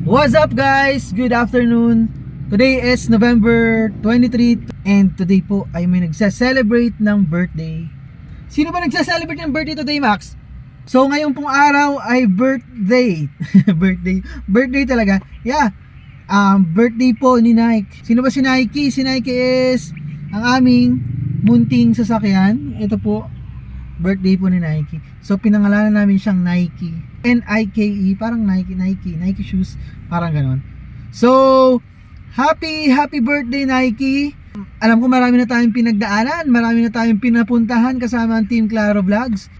What's up guys? Good afternoon. Today is November 23 and today po ay may nagsa-celebrate ng birthday. Sino ba nagsa-celebrate ng birthday today, Max? So ngayon pong araw ay birthday. birthday talaga. Yeah. Birthday po ni Nike. Sino ba si Nike? Si Nike is ang aming munting sasakyan. Ito po, birthday po ni Nike. So pinangalanan namin siyang Nike. Nike, parang Nike shoes, parang ganon. So, happy birthday Nike. Alam ko marami na tayong pinagdaanan, marami na tayong pinapuntahan kasama ang Team Claro Vlogs.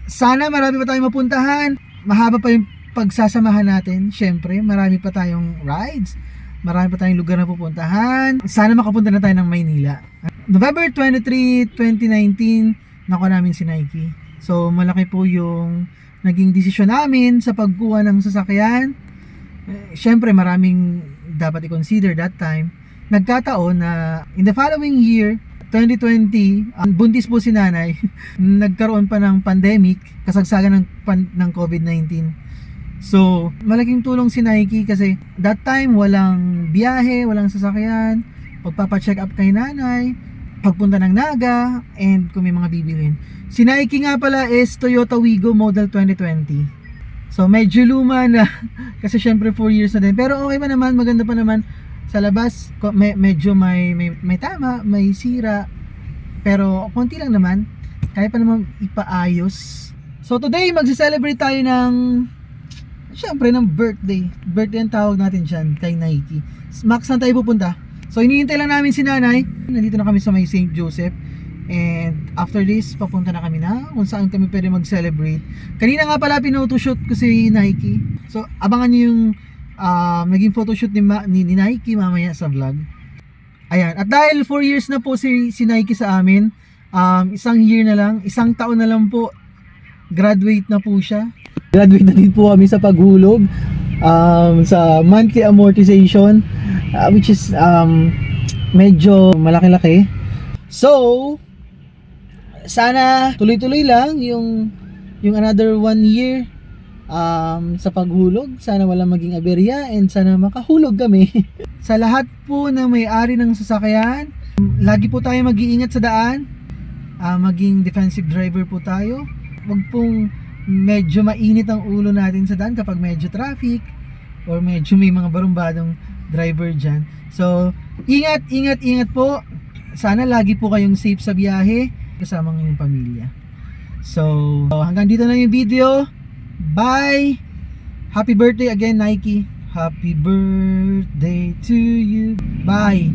Sana marami pa tayong mapuntahan. Mahaba pa yung pagsasamahan natin. Syempre, marami pa tayong rides. Marami pa tayong lugar na pupuntahan. Sana makapunta na tayo ng Maynila. November 23, 2019, nakuha namin si Nike. So, malaki po yung naging desisyon namin sa pagkuha ng sasakyan. Syempre, maraming dapat i-consider that time. Nagkataon na in the following year, 2020, buntis po si nanay. Nagkaroon pa ng pandemic, kasagsagan ng COVID-19. So, malaking tulong si Nike kasi that time walang biyahe, walang sasakyan, pagpapacheck up kay nanay, pagpunta ng Naga, and kung may mga bibilhin. Si Nike nga pala is Toyota Wigo model 2020. So medyo luma na kasi syempre 4 years na din. Pero okay pa naman, maganda pa naman sa labas. Medyo may tama, may sira. Pero konti lang naman. Kaya pa naman ipaayos. So today magse-celebrate tayo ng syempre ng birthday. Birthday ang tawag natin dyan kay Nike. Max, saan tayo pupunta? So hinihintay lang namin si nanay. Nandito na kami sa may St. Joseph. And after this, papunta na kami na kung saan kami pwede mag-celebrate. Kanina nga pala pinotoshoot ko si Nike. So abangan nyo yung naging photoshoot ni Nike mamaya sa vlog. Ayan. At dahil 4 years na po si Nike sa amin, isang taon na lang po, graduate na po siya. Graduate na din po kami sa paghulog, sa monthly amortization, which is medyo malaki-laki. So sana tuloy-tuloy lang yung another 1 year sa paghulog. Sana walang maging aberya and sana makahulog kami. Sa lahat po na may-ari ng sasakyan, lagi po tayo mag-iingat sa daan. Maging defensive driver po tayo. Wag pong medyo mainit ang ulo natin sa daan kapag medyo traffic or medyo may mga barumbadong driver dyan. So ingat po. Sana lagi po kayong safe sa biyahe kasama ng inyong pamilya. So, hanggang dito lang yung video. Bye! Happy birthday again, Nike. Happy birthday to you. Bye!